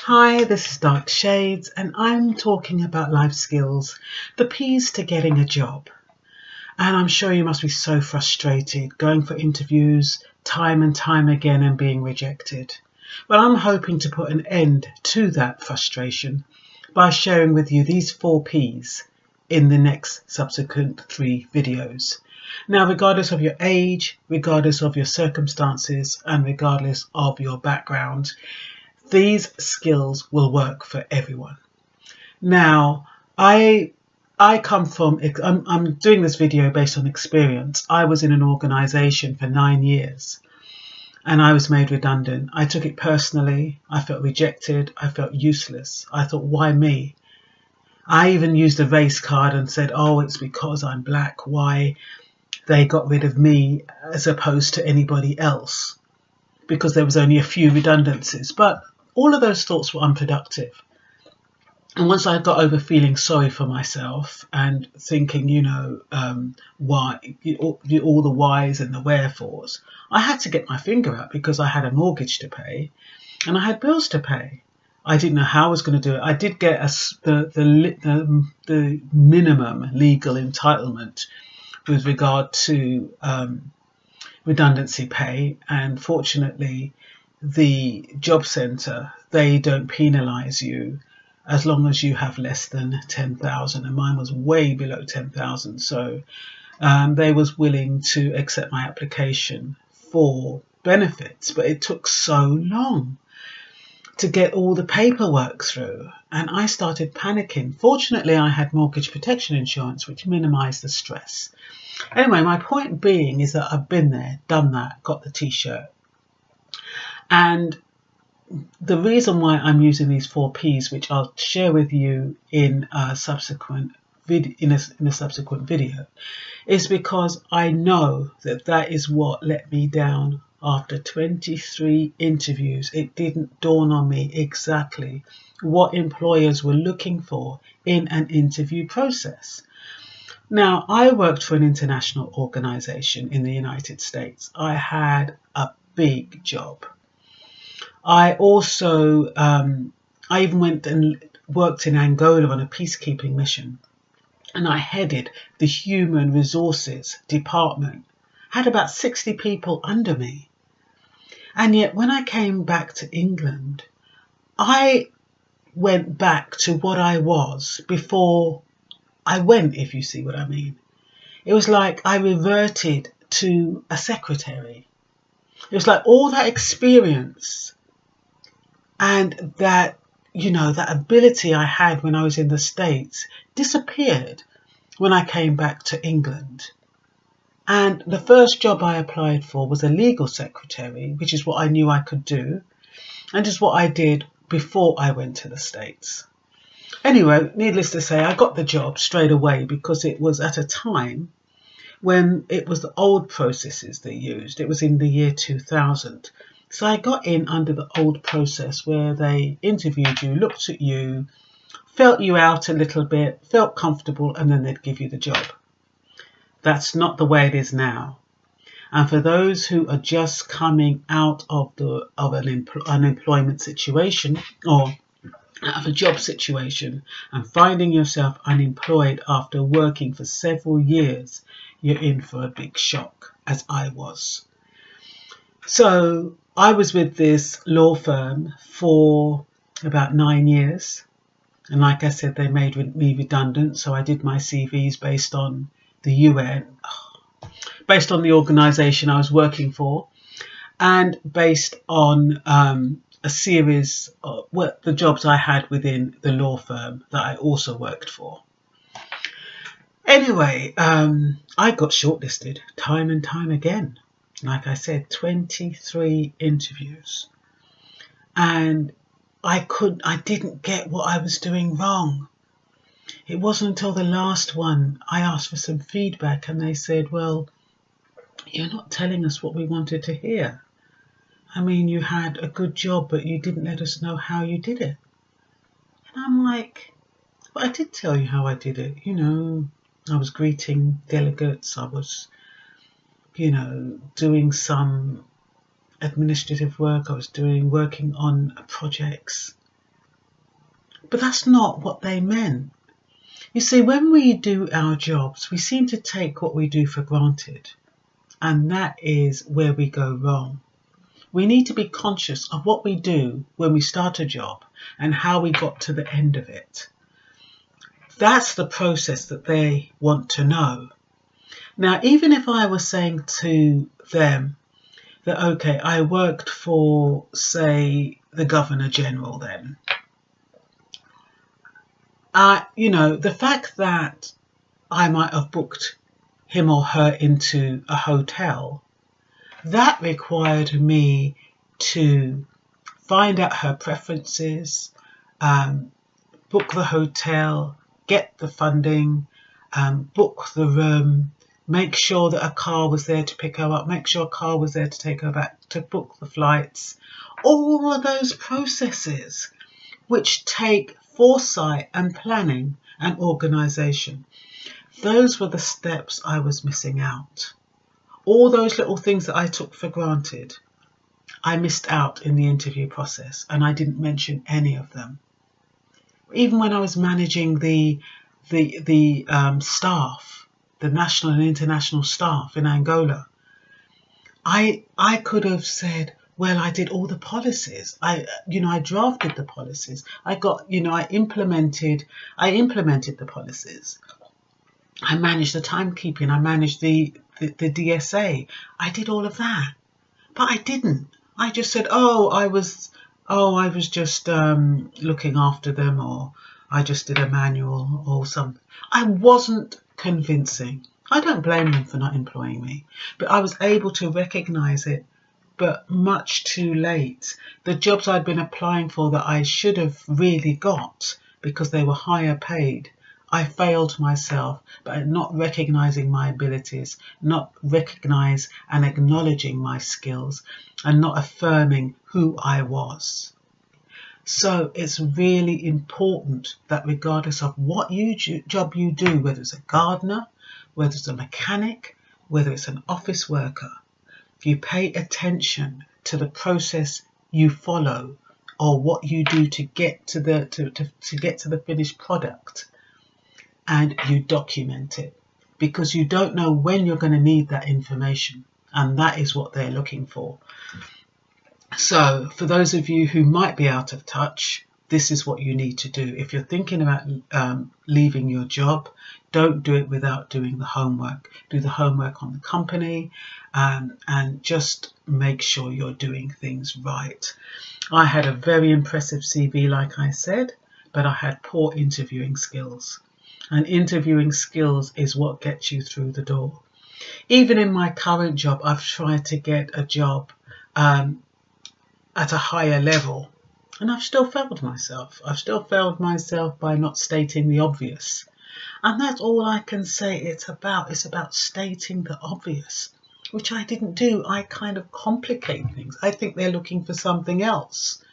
Hi, this is Dark Shades, and I'm talking about life skills, the P's to getting a job. And I'm sure you must be so frustrated going for interviews time and time again and being rejected. Well, I'm hoping to put an end to that frustration by sharing with you these 4 P's in the next subsequent 3 videos. Now, regardless of your age, regardless of your circumstances, and regardless of your background, these skills will work for everyone. Now, I'm doing this video based on experience. I was in an organisation for 9 years and I was made redundant. I took it personally. I felt rejected. I felt useless. I thought, why me? I even used a race card and said, oh, it's because I'm black. Why they got rid of me as opposed to anybody else, because there was only a few redundancies. But all of those thoughts were unproductive. And once I got over feeling sorry for myself and thinking, why, all the whys and the wherefores, I had to get my finger out because I had a mortgage to pay and I had bills to pay. I didn't know how I was going to do it. I did get the minimum legal entitlement with regard to redundancy pay, and fortunately the job centre, they don't penalise you as long as you have less than 10,000, and mine was way below 10,000, so they was willing to accept my application for benefits. But it took so long to get all the paperwork through and I started panicking. Fortunately, I had mortgage protection insurance, which minimised the stress. Anyway, my point being is that I've been there, done that, got the t-shirt. And the reason why I'm using these 4 P's, which I'll share with you in a subsequent video, is because I know that is what let me down. After 23 interviews, it didn't dawn on me exactly what employers were looking for in an interview process. Now, I worked for an international organisation in the United States. I had a big job. I also, I even went and worked in Angola on a peacekeeping mission, and I headed the human resources department. Had about 60 people under me. And yet when I came back to England, I went back to what I was before I went, if you see what I mean. It was like I reverted to a secretary. It was like all that experience and that, that ability I had when I was in the States disappeared when I came back to England. And the first job I applied for was a legal secretary, which is what I knew I could do, and just what I did before I went to the States. Anyway, needless to say, I got the job straight away because it was at a time when it was the old processes they used. It was in the year 2000. So I got in under the old process where they interviewed you, looked at you, felt you out a little bit, felt comfortable, and then they'd give you the job. That's not the way it is now. And for those who are just coming out of an unemployment situation or out of a job situation and finding yourself unemployed after working for several years, you're in for a big shock, as I was. So I was with this law firm for about 9 years. And like I said, they made me redundant. So I did my CVs based on the UN, based on the organisation I was working for, and based on a series of the jobs I had within the law firm that I also worked for. Anyway, I got shortlisted time and time again. Like I said, 23 interviews. And I didn't get what I was doing wrong. It wasn't until the last one I asked for some feedback and they said, well, you're not telling us what we wanted to hear. I mean, you had a good job, but you didn't let us know how you did it. And I'm like, well, I did tell you how I did it. I was greeting delegates. I was, doing some administrative work. I was working on projects. But that's not what they meant. You see, when we do our jobs, we seem to take what we do for granted, and that is where we go wrong. We need to be conscious of what we do when we start a job and how we got to the end of it. That's the process that they want to know. Now, even if I was saying to them that, okay, I worked for, say, the Governor General then, the fact that I might have booked him or her into a hotel, that required me to find out her preferences, book the hotel, get the funding, book the room, make sure that a car was there to pick her up, make sure a car was there to take her back, to book the flights. All of those processes which take foresight and planning and organisation. Those were the steps I was missing out. All those little things that I took for granted, I missed out in the interview process, and I didn't mention any of them. Even when I was managing the staff, the national and international staff in Angola, I could have said, well, I did all the policies. I drafted the policies. I implemented the policies. I managed the timekeeping. I managed the DSA. I did all of that, but I didn't. I just said, I was just looking after them, or I just did a manual or something. I wasn't convincing. I don't blame them for not employing me, but I was able to recognise it, but much too late. The jobs I'd been applying for that I should have really got because they were higher paid, I failed myself by not recognising my abilities, not recognise and acknowledging my skills, and not affirming who I was. So it's really important that regardless of what job you do, whether it's a gardener, whether it's a mechanic, whether it's an office worker, you pay attention to the process you follow or what you do to get to the finished product, and you document it, because you don't know when you're going to need that information, and that is what they're looking for. So for those of you who might be out of touch, this is what you need to do. If you're thinking about leaving your job, don't do it without doing the homework. Do the homework on the company, and just make sure you're doing things right. I had a very impressive CV, like I said, but I had poor interviewing skills. And interviewing skills is what gets you through the door. Even in my current job, I've tried to get a job at a higher level, and I've still failed myself. I've still failed myself by not stating the obvious. And that's all I can say it's about. It's about stating the obvious, which I didn't do. I kind of complicate things. I think they're looking for something else,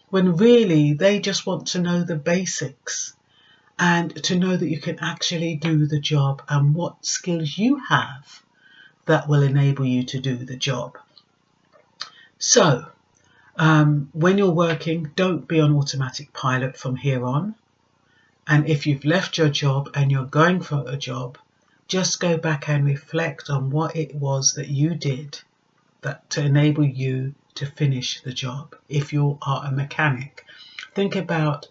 when really they just want to know the basics, and to know that you can actually do the job and what skills you have that will enable you to do the job. So when you're working, don't be on automatic pilot from here on. And if you've left your job and you're going for a job, just go back and reflect on what it was that you did to enable you to finish the job. If you are a mechanic, think about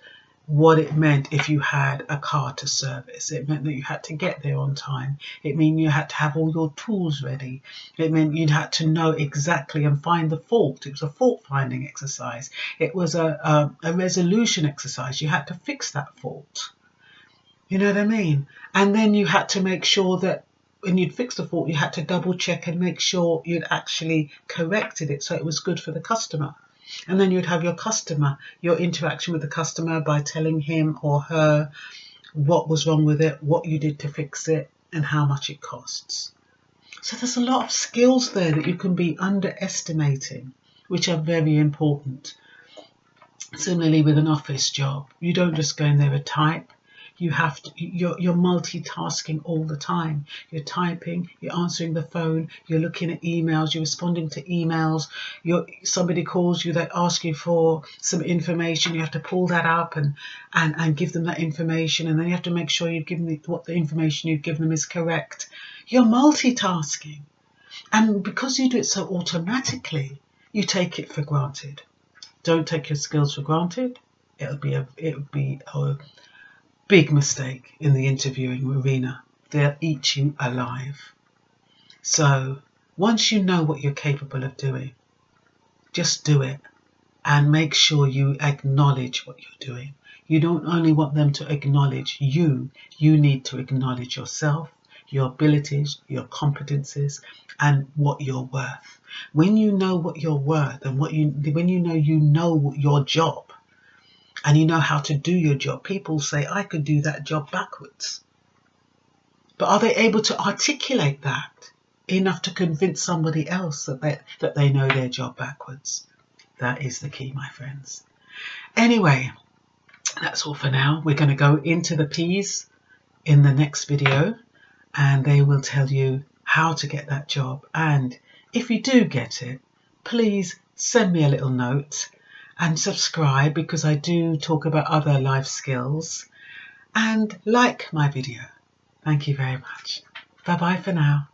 what it meant if you had a car to service. It meant that you had to get there on time. It meant you had to have all your tools ready. It meant you'd had to know exactly and find the fault. It was a fault finding exercise. It was a resolution exercise. You had to fix that fault. You know what I mean? And then you had to make sure that when you'd fixed the fault, you had to double check and make sure you'd actually corrected it so it was good for the customer. And then you'd have your customer, your interaction with the customer by telling him or her what was wrong with it, what you did to fix it, and how much it costs. So there's a lot of skills there that you can be underestimating, which are very important. Similarly with an office job, you don't just go in there and type. you're multitasking all the time. You're typing, you're answering the phone, you're looking at emails, you're responding to emails. Somebody calls you, they ask you for some information, you have to pull that up and give them that information, and then you have to make sure you've given what the information you've given them is correct. You're multitasking, and because you do it so automatically, you take it for granted. Don't take your skills for granted. It would be a big mistake in the interviewing arena. They'll eat you alive. So once you know what you're capable of doing, just do it and make sure you acknowledge what you're doing. You don't only want them to acknowledge you need to acknowledge yourself, your abilities, your competencies, and what you're worth. When you know what you're worth and when you know your job and you know how to do your job, people say, I could do that job backwards. But are they able to articulate that enough to convince somebody else that they know their job backwards? That is the key, my friends. Anyway, that's all for now. We're going to go into the P's in the next video, and they will tell you how to get that job. And if you do get it, please send me a little note and subscribe, because I do talk about other life skills, and like my video. Thank you very much. Bye bye for now.